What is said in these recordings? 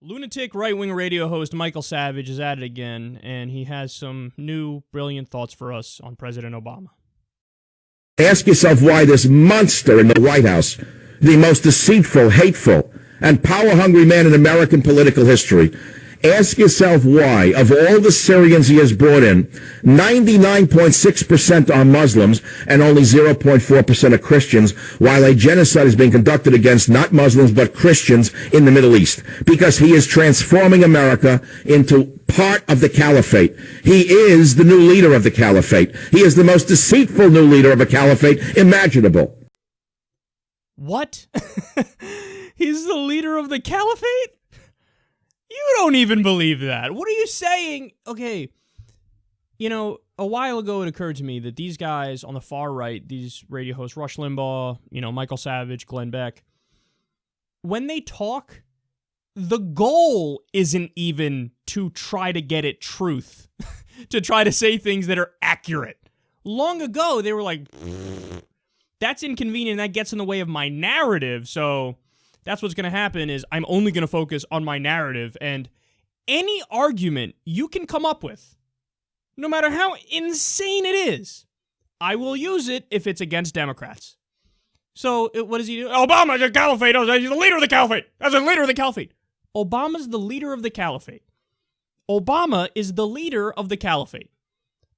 Lunatic right-wing radio host Michael Savage is at it again, and he has some new, brilliant thoughts for us on President Obama. Ask yourself why this monster in the White House, the most deceitful, hateful, and power-hungry man in American political history, ask yourself why, of all the Syrians he has brought in, 99.6% are Muslims and only 0.4% are Christians, while a genocide is being conducted against not Muslims but Christians in the Middle East. Because he is transforming America into part of the Caliphate. He is the new leader of the Caliphate. He is the most deceitful new leader of a Caliphate imaginable. What? He's the leader of the Caliphate? You don't even believe that. What are you saying? Okay, you know, a while ago it occurred to me that these guys on the far right, these radio hosts, Rush Limbaugh, Michael Savage, Glenn Beck, when they talk, the goal isn't even to try to get at truth, to try to say things that are accurate. Long ago, they were like, that's inconvenient, that gets in the way of my narrative, so that's what's going to happen is I'm only going to focus on my narrative, and any argument you can come up with, no matter how insane it is, I will use it if it's against Democrats. So what does he do? Obama's a caliphate. He's the leader of the caliphate. That's the leader of the caliphate. Obama's the leader of the caliphate. Obama is the leader of the caliphate.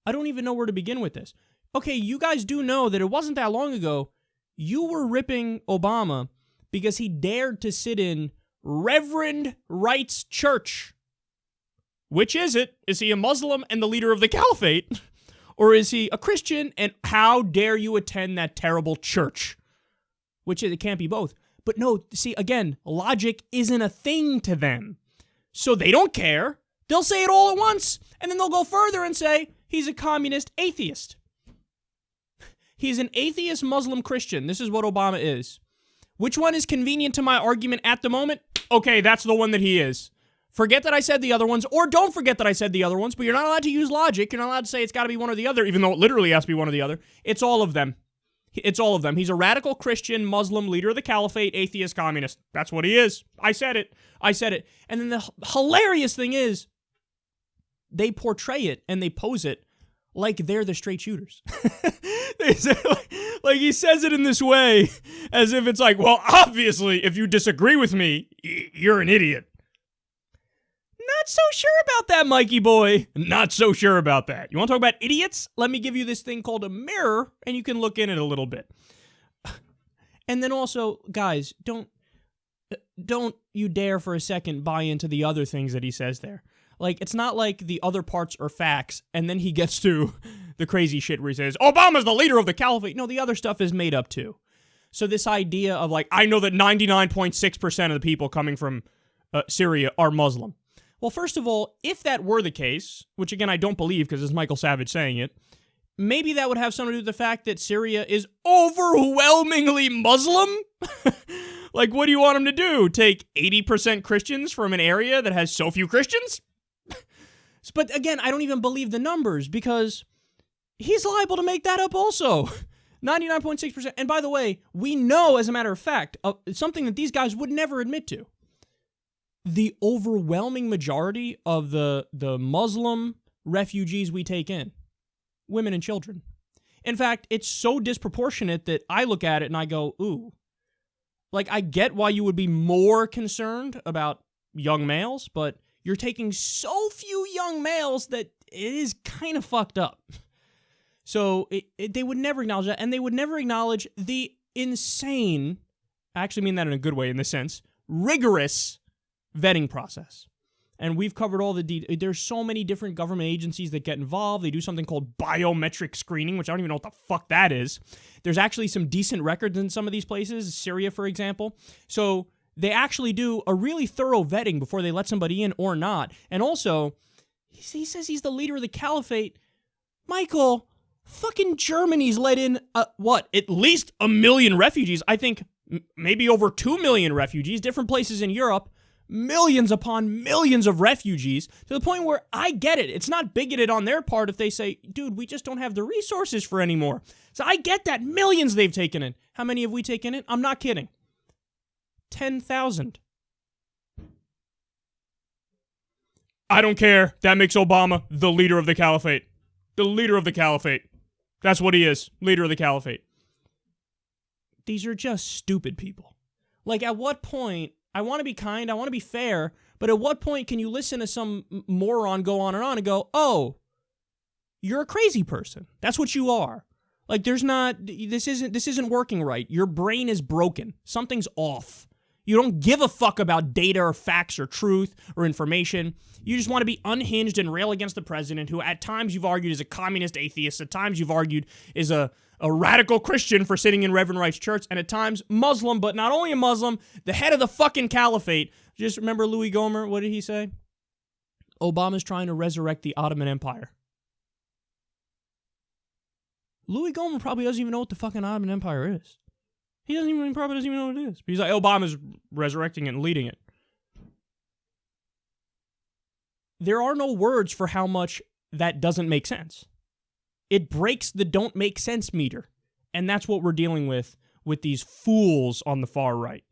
I don't even know where to begin with this. Okay, you guys do know that it wasn't that long ago you were ripping Obama because he dared to sit in Reverend Wright's church. Which is it? Is he a Muslim and the leader of the Caliphate? Or is he a Christian and how dare you attend that terrible church? Which it can't be both. But no, see, again, logic isn't a thing to them. So they don't care. They'll say it all at once. And then they'll go further and say he's a communist atheist. He's an atheist Muslim Christian. This is what Obama is. Which one is convenient to my argument at the moment? Okay, that's the one that he is. Forget that I said the other ones, or don't forget that I said the other ones, but you're not allowed to use logic. You're not allowed to say it's got to be one or the other, even though it literally has to be one or the other. It's all of them. It's all of them. He's a radical Christian, Muslim, leader of the Caliphate, atheist, communist. That's what he is. I said it. And then the hilarious thing is, they portray it and they pose it like they're the straight shooters. They say, like he says it in this way, as if it's like, well, obviously, if you disagree with me, you're an idiot. Not so sure about that, Mikey boy. Not so sure about that. You want to talk about idiots? Let me give you this thing called a mirror, and you can look in it a little bit. And then also, guys, don't you dare for a second buy into the other things that he says there. Like, it's not like the other parts are facts, and then he gets to the crazy shit where he says, Obama's the leader of the Caliphate. No, the other stuff is made up too. So this idea of like, I know that 99.6% of the people coming from Syria are Muslim. Well, first of all, if that were the case, which again I don't believe because it's Michael Savage saying it, maybe that would have something to do with the fact that Syria is overwhelmingly Muslim? Like, what do you want him to do? Take 80% Christians from an area that has so few Christians? But again, I don't even believe the numbers because he's liable to make that up also. 99.6%. And by the way, we know, as a matter of fact, something that these guys would never admit to. The overwhelming majority of the Muslim refugees we take in, women and children. In fact, it's so disproportionate that I look at it and I go, ooh. Like, I get why you would be more concerned about young males, but you're taking so few young males that it is kind of fucked up. So they would never acknowledge that, and they would never acknowledge the insane, I actually mean that in a good way in this sense, rigorous vetting process. And we've covered all the there's so many different government agencies that get involved. They do something called biometric screening, which I don't even know what the fuck that is. There's actually some decent records in some of these places, Syria, for example. So they actually do a really thorough vetting before they let somebody in or not. And also, he says he's the leader of the Caliphate. Michael, fucking Germany's let in, at least 1 million refugees. I think maybe over 2 million refugees, different places in Europe. Millions upon millions of refugees, to the point where I get it. It's not bigoted on their part if they say, dude, we just don't have the resources for anymore. So I get that. Millions they've taken in. How many have we taken in? I'm not kidding. 10,000. I don't care. That makes Obama the leader of the Caliphate. The leader of the Caliphate. That's what he is. Leader of the Caliphate. These are just stupid people. Like, at what point, I want to be kind, I want to be fair, but at what point can you listen to some moron go on and go, oh, you're a crazy person. That's what you are. Like, this isn't working right. Your brain is broken. Something's off. You don't give a fuck about data or facts or truth or information. You just want to be unhinged and rail against the president, who at times you've argued is a communist atheist, at times you've argued is a radical Christian for sitting in Reverend Wright's church, and at times Muslim, but not only a Muslim, the head of the fucking Caliphate. Just remember Louis Gohmert, what did he say? Obama's trying to resurrect the Ottoman Empire. Louis Gohmert probably doesn't even know what the fucking Ottoman Empire is. He probably doesn't even know what it is. But he's like, Obama's resurrecting it and leading it. There are no words for how much that doesn't make sense. It breaks the don't make sense meter. And that's what we're dealing with these fools on the far right.